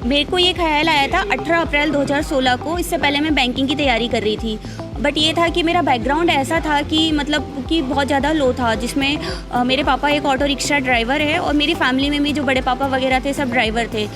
मेरे को ये ख़्याल आया था 18 अप्रैल 2016 को। इससे पहले मैं बैंकिंग की तैयारी कर रही थी, बट ये था कि मेरा बैकग्राउंड ऐसा था कि मतलब कि बहुत ज़्यादा लो था, जिसमें मेरे पापा एक ऑटो रिक्शा ड्राइवर है और मेरी फैमिली में भी जो बड़े पापा वगैरह थे सब ड्राइवर थे।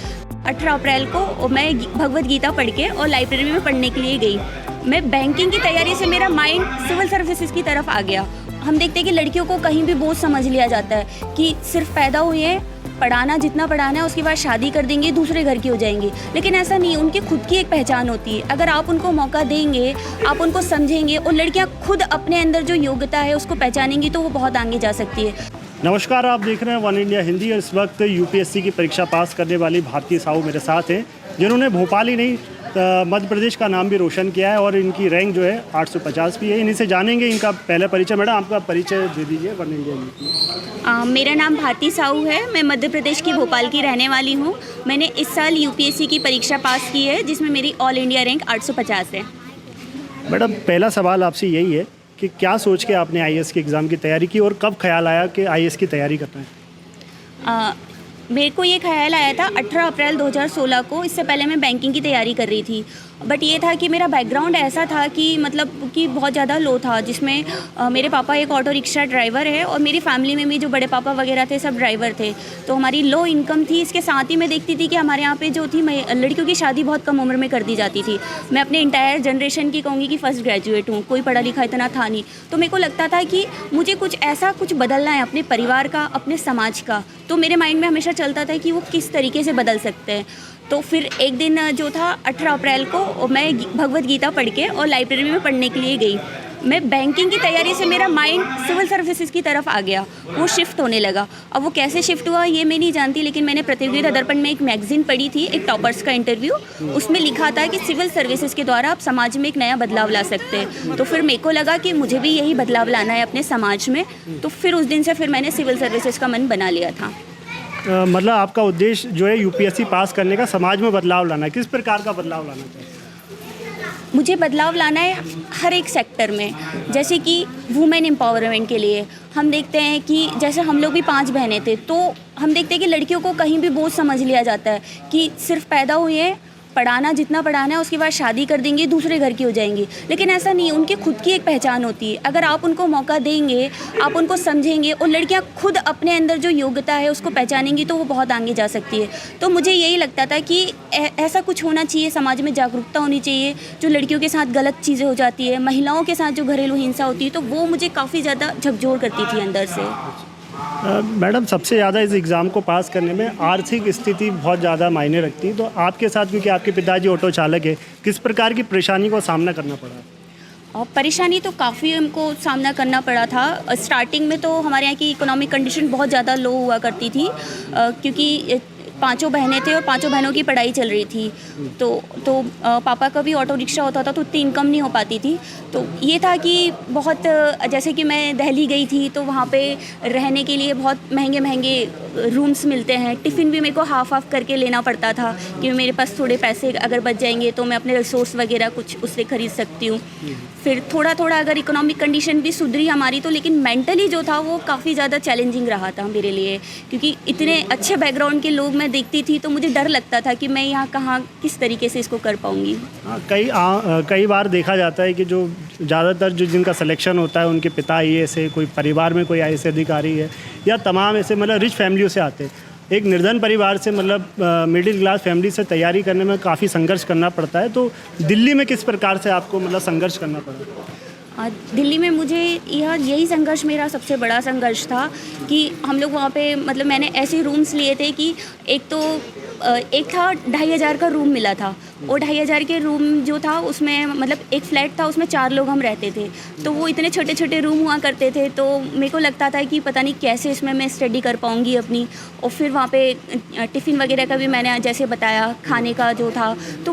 18 अप्रैल को मैं भगवद गीता पढ़ के और लाइब्रेरी में पढ़ने के लिए गई। मैं बैंकिंग की तैयारी से मेरा माइंड सिविल सर्विसेज की तरफ आ गया। हम देखते हैं कि लड़कियों को कहीं भी बोझ समझ लिया जाता है कि सिर्फ पैदा हुए हैं, पढ़ाना जितना पढ़ाना है, उसके बाद शादी कर देंगे, दूसरे घर की हो जाएंगी। लेकिन ऐसा नहीं, उनकी खुद की एक पहचान होती है। अगर आप उनको मौका देंगे, आप उनको समझेंगे और लड़कियां खुद अपने अंदर जो योग्यता है उसको पहचानेंगी तो वो बहुत आगे जा सकती है। नमस्कार, आप देख रहे हैं वन इंडिया हिंदी और इस वक्त यूपीएससी की परीक्षा पास करने वाली भारती साहू मेरे साथ हैं, जिन्होंने भोपाल ही नहीं मध्य प्रदेश का नाम भी रोशन किया है और इनकी रैंक जो है 850 भी है। इन्हीं से जानेंगे इनका पहला परिचय। मैडम, आपका परिचय दे दीजिए वन इंडिया हिंदी। मेरा नाम भारती साहू है। मैं मध्य प्रदेश की भोपाल की रहने वाली हूँ। मैंने इस साल यूपीएससी की परीक्षा पास की है, जिसमें मेरी ऑल इंडिया रैंक 850 है। मैडम, पहला सवाल आपसे यही है कि क्या सोच के आपने आईएएस के एग्ज़ाम की तैयारी की और कब ख्याल आया कि आईएएस की तैयारी करना है? मेरे को ये ख़्याल आया था 18 अप्रैल 2016 को। इससे पहले मैं बैंकिंग की तैयारी कर रही थी, बट ये था कि मेरा बैकग्राउंड ऐसा था कि मतलब कि बहुत ज़्यादा लो था, जिसमें मेरे पापा एक ऑटो रिक्शा ड्राइवर है और मेरी फैमिली में भी जो बड़े पापा वगैरह थे सब ड्राइवर थे। तो हमारी लो इनकम थी। इसके साथ ही मैं देखती थी कि हमारे यहाँ पे जो थी लड़कियों की शादी बहुत कम उम्र में कर दी जाती थी। मैं अपने इंटायर जनरेशन की कहूँगी कि फ़र्स्ट ग्रेजुएट हूँ, कोई पढ़ा लिखा इतना था नहीं। तो मेरे को लगता था कि मुझे कुछ बदलना है अपने परिवार का, अपने समाज का। तो मेरे माइंड में हमेशा चलता था कि वो किस तरीके से बदल सकते हैं। तो फिर एक दिन जो था 18 अप्रैल को मैं भगवद गीता पढ़ के और लाइब्रेरी में पढ़ने के लिए गई। मैं बैंकिंग की तैयारी से मेरा माइंड सिविल सर्विसेज की तरफ आ गया, वो शिफ्ट होने लगा। अब वो कैसे शिफ्ट हुआ ये मैं नहीं जानती, लेकिन मैंने प्रतियोगिता दर्पण में एक मैगजीन पढ़ी थी, एक टॉपर्स का इंटरव्यू। उसमें लिखा था कि सिविल सर्विसेज के द्वारा आप समाज में एक नया बदलाव ला सकते हैं। तो फिर मेरे को लगा कि मुझे भी यही बदलाव लाना है अपने समाज में। तो फिर उस दिन से फिर मैंने सिविल सर्विसेज का मन बना लिया था। मतलब आपका उद्देश्य जो है यूपीएससी पास करने का समाज में बदलाव लाना है। किस प्रकार का बदलाव लाना चाहिए? मुझे बदलाव लाना है हर एक सेक्टर में। जैसे कि वुमेन एम्पावरमेंट के लिए हम देखते हैं कि जैसे हम लोग भी 5 बहनें थे, तो हम देखते हैं कि लड़कियों को कहीं भी बोझ समझ लिया जाता है कि सिर्फ पैदा हुए हैं, पढ़ाना जितना पढ़ाना है, उसके बाद शादी कर देंगे, दूसरे घर की हो जाएंगी। लेकिन ऐसा नहीं, उनकी खुद की एक पहचान होती है। अगर आप उनको मौका देंगे, आप उनको समझेंगे और लड़कियां खुद अपने अंदर जो योग्यता है उसको पहचानेंगी तो वो बहुत आगे जा सकती है। तो मुझे यही लगता था कि ऐसा कुछ होना चाहिए, समाज में जागरूकता होनी चाहिए। जो लड़कियों के साथ गलत चीज़ें हो जाती है, महिलाओं के साथ जो घरेलू हिंसा होती है, तो वो मुझे काफ़ी ज़्यादा झकझोर करती थी अंदर से। मैडम, सबसे ज़्यादा इस एग्ज़ाम को पास करने में आर्थिक स्थिति बहुत ज़्यादा मायने रखती है। तो आपके साथ, क्योंकि आपके पिताजी ऑटो चालक है, किस प्रकार की परेशानी का सामना करना पड़ा? और परेशानी तो काफ़ी हमको सामना करना पड़ा था। स्टार्टिंग में तो हमारे यहाँ की इकोनॉमिक कंडीशन बहुत ज़्यादा लो हुआ करती थी, क्योंकि 5 बहनें थे और 5 बहनों की पढ़ाई चल रही थी। तो पापा का भी ऑटो रिक्शा होता था, तो उतनी इनकम नहीं हो पाती थी। तो ये था कि बहुत, जैसे कि मैं दिल्ली गई थी तो वहाँ पे रहने के लिए बहुत महंगे महंगे रूम्स मिलते हैं। टिफ़िन भी मेरे को हाफ करके लेना पड़ता था कि मेरे पास थोड़े पैसे अगर बच जाएंगे तो मैं अपने रिसोर्स वगैरह कुछ उससे ख़रीद सकती हूँ। फिर थोड़ा थोड़ा अगर इकोनॉमिक कंडीशन भी सुधरी हमारी, तो लेकिन मेंटली जो था वो काफ़ी ज़्यादा चैलेंजिंग रहा था मेरे लिए, क्योंकि इतने अच्छे बैकग्राउंड के लोग मैं देखती थी तो मुझे डर लगता था कि मैं यहाँ कहाँ किस तरीके से इसको कर पाऊँगी। कई बार देखा जाता है कि जो ज़्यादातर जिनका सिलेक्शन होता है उनके पिता आईएएस है, कोई परिवार में कोई आईएएस अधिकारी है, या तमाम ऐसे मतलब रिच फैमिलियों से आते हैं। एक निर्धन परिवार से मतलब मिडिल क्लास फैमिली से तैयारी करने में काफ़ी संघर्ष करना पड़ता है। तो दिल्ली में किस प्रकार से आपको मतलब संघर्ष करना पड़ा? दिल्ली में मुझे यही संघर्ष, मेरा सबसे बड़ा संघर्ष था कि हम लोग वहाँ पे मतलब मैंने ऐसे रूम्स लिए थे कि एक था 2500 का रूम मिला था, और 2500 के रूम जो था उसमें मतलब एक फ्लैट था, उसमें 4 लोग हम रहते थे। तो वो इतने छोटे छोटे रूम हुआ करते थे, तो मेरे को लगता था कि पता नहीं कैसे इसमें मैं स्टडी कर पाऊँगी अपनी। और फिर वहाँ पे टिफ़िन वगैरह का भी मैंने जैसे बताया, खाने का जो था, तो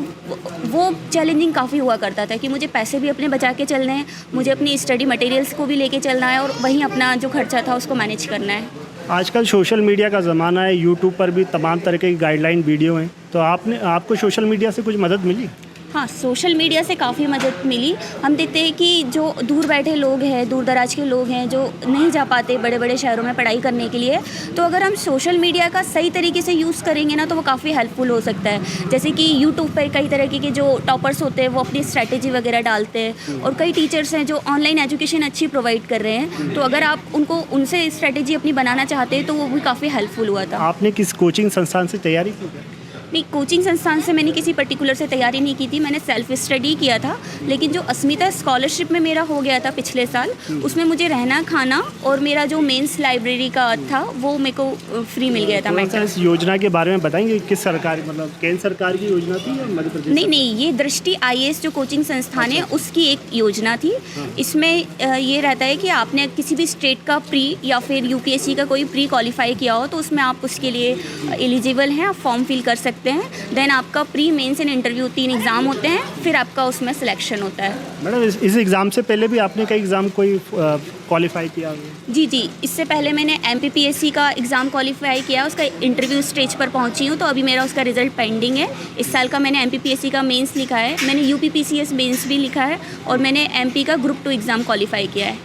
वो चैलेंजिंग काफ़ी हुआ करता था कि मुझे पैसे भी अपने बचा के चलने हैं, मुझे अपनी स्टडी मटेरियल्स को भी लेके चलना है, और वहीं अपना जो खर्चा था उसको मैनेज करना है। आजकल सोशल मीडिया का ज़माना है, यूट्यूब पर भी तमाम तरह के गाइडलाइन वीडियो हैं। तो आपको सोशल मीडिया से कुछ मदद मिली? हाँ, सोशल मीडिया से काफ़ी मदद मिली। हम देखते हैं कि जो दूर बैठे लोग हैं, दूर दराज के लोग हैं, जो नहीं जा पाते बड़े बड़े शहरों में पढ़ाई करने के लिए, तो अगर हम सोशल मीडिया का सही तरीके से यूज़ करेंगे ना, तो वो काफ़ी हेल्पफुल हो सकता है। जैसे कि यूट्यूब पर कई तरह के जो टॉपर्स होते हैं वो अपनी स्ट्रैटेजी वगैरह डालते हैं, और कई टीचर्स हैं जो ऑनलाइन एजुकेशन अच्छी प्रोवाइड कर रहे हैं। तो अगर आप उनसे स्ट्रैटेजी अपनी बनाना चाहते हैं तो वो भी काफ़ी हेल्पफुल हुआ था। आपने किस कोचिंग संस्थान से तैयारी की क्या? नहीं, कोचिंग संस्थान से मैंने किसी पर्टिकुलर से तैयारी नहीं की थी, मैंने सेल्फ स्टडी किया था। लेकिन जो अस्मिता स्कॉलरशिप में मेरा हो गया था पिछले साल, उसमें मुझे रहना खाना और मेरा जो मेंस लाइब्रेरी का था वो मेरे को फ्री मिल गया था। थोड़ा सा इस योजना के बारे में बताएंगे, किस सरकार मतलब केंद्र सरकार की योजना थी या मध्य प्रदेश? नहीं, ये दृष्टि IAS जो कोचिंग संस्थान है उसकी एक योजना थी। इसमें ये रहता है कि आपने किसी भी स्टेट का प्री या फिर UPSC का कोई प्री क्वालिफाई किया हो तो उसमें आप उसके लिए एलिजिबल हैं, आप फॉर्म फिल कर सकते हैं। देन आपका pre, mains and interview 3 exam होते हैं, फिर आपका उसमें सिलेक्शन होता है। मैडम इस एग्ज़ाम से पहले भी आपने कई एग्ज़ाम कोई क्वालिफाई किया हुआ? जी, इससे पहले मैंने MPPSC का एग्ज़ाम क्वालिफाई किया, उसका इंटरव्यू स्टेज पर पहुंची हूं, तो अभी मेरा उसका रिज़ल्ट पेंडिंग है। इस साल का मैंने MPPSC का मेंस लिखा है, मैंने UPPCS मेंस भी लिखा है, और मैंने MP का ग्रुप 2 एग्ज़ाम क्वालिफाई किया है।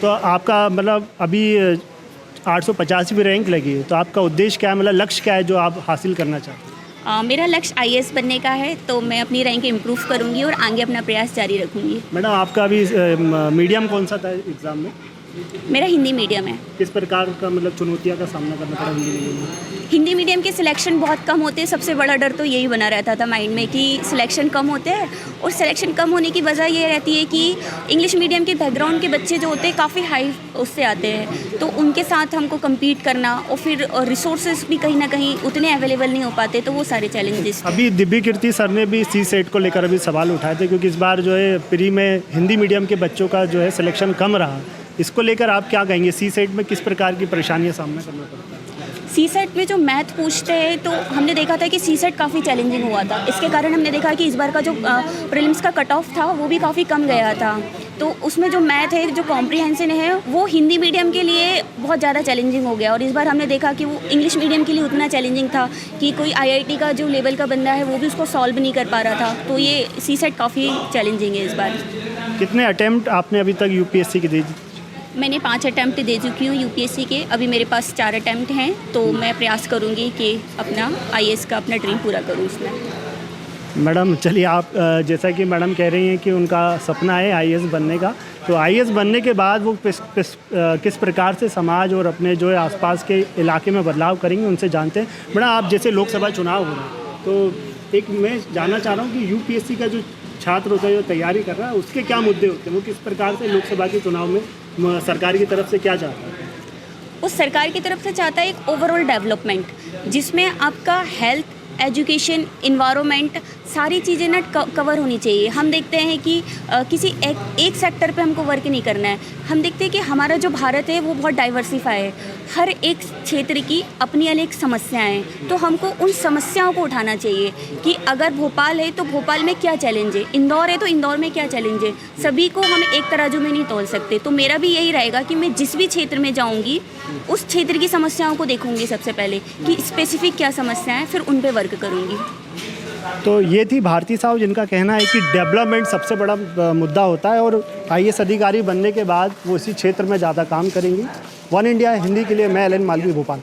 तो आपका मतलब अभी 885 रैंक लगी है, तो आपका उद्देश्य क्या है, मतलब लक्ष्य क्या है जो आप हासिल करना चाहते हैं? मेरा लक्ष्य IAS बनने का है, तो मैं अपनी रैंक इम्प्रूव करूंगी और आगे अपना प्रयास जारी रखूंगी। मैडम आपका अभी मीडियम कौन सा था एग्ज़ाम में? मेरा हिंदी मीडियम है। किस प्रकार का मतलब चुनौतियों का सामना करना पड़ा हिंदी मीडियम में? हिंदी मीडियम के सिलेक्शन बहुत कम होते हैं। सबसे बड़ा डर तो यही बना रहता था माइंड में कि सिलेक्शन कम होते हैं, और सिलेक्शन कम होने की वजह ये रहती है कि इंग्लिश मीडियम के बैकग्राउंड के बच्चे जो होते हैं काफ़ी हाई उससे आते हैं, तो उनके साथ हमको कम्पीट करना, और फिर रिसोर्सेज भी कहीं ना कहीं उतने अवेलेबल नहीं हो पाते, तो वो सारे चैलेंजेस। अभी दिव्य कीर्ति सर ने भी CSET को लेकर अभी सवाल उठाए थे, क्योंकि इस बार जो है प्री में हिंदी मीडियम के बच्चों का जो है सिलेक्शन कम रहा। इसको लेकर आप क्या कहेंगे? CSET में किस प्रकार की परेशानियां सामना करना पड़ता है? CSET में जो मैथ पूछते हैं तो हमने देखा था कि CSET काफ़ी चैलेंजिंग हुआ था। इसके कारण हमने देखा कि इस बार का जो प्रीलिम्स का कट ऑफ था वो भी काफ़ी कम गया था। तो उसमें जो मैथ है, जो कॉम्प्रिहेंशन है, वो हिंदी मीडियम के लिए बहुत ज़्यादा चैलेंजिंग हो गया, और इस बार हमने देखा कि वो इंग्लिश मीडियम के लिए उतना चैलेंजिंग था कि कोई IIT का जो लेवल का बंदा है वो भी उसको सॉल्व नहीं कर पा रहा था। तो ये CSET काफ़ी चैलेंजिंग है इस बार। कितने अटैम्प्ट आपने अभी तक UPSC के दे? मैंने 5 अटैम्प्ट दे चुकी हूँ UPSC के, अभी मेरे पास 4 अटैम्प्ट हैं, तो मैं प्रयास करूँगी कि अपना IAS का अपना ड्रीम पूरा करूँ उसमें। मैडम चलिए, आप जैसा कि मैडम कह रही हैं कि उनका सपना है IAS बनने का, तो IAS बनने के बाद वो किस प्रकार से समाज और अपने जो है आसपास के इलाके में बदलाव करेंगे, उनसे जानते हैं। मैडम आप जैसे लोकसभा चुनाव हो रहा है, तो एक मैं जानना चाह रहा हूँ कि UPSC का जो छात्र होता है, जो तैयारी कर रहा है, उसके क्या मुद्दे होते हैं, वो किस प्रकार से लोकसभा के चुनाव में सरकार की तरफ से क्या चाहता है? उस सरकार की तरफ से चाहता है एक ओवरऑल डेवलपमेंट, जिसमें आपका हेल्थ, एजुकेशन, इन्वायरमेंट, सारी चीज़ें ना कवर होनी चाहिए। हम देखते हैं कि किसी एक सेक्टर पे हमको वर्क नहीं करना है। हम देखते हैं कि हमारा जो भारत है वो बहुत डाइवर्सिफाई है, हर एक क्षेत्र की अपनी अलग समस्याएं हैं, तो हमको उन समस्याओं को उठाना चाहिए कि अगर भोपाल है तो भोपाल में क्या चैलेंज है, इंदौर है तो इंदौर में क्या चैलेंज है। सभी को हम एक तराजू में नहीं तोल सकते। तो मेरा भी यही रहेगा कि मैं जिस भी क्षेत्र में जाऊँगी उस क्षेत्र की समस्याओं को देखूँगी सबसे पहले कि स्पेसिफिक क्या समस्याएँ, फिर उन पर वर्क करूँगी। तो ये थी भारती साहब, जिनका कहना है कि डेवलपमेंट सबसे बड़ा मुद्दा होता है, और IAS अधिकारी बनने के बाद वो इसी क्षेत्र में ज़्यादा काम करेंगी। वन इंडिया हिंदी के लिए मैं LN मालवी, भोपाल।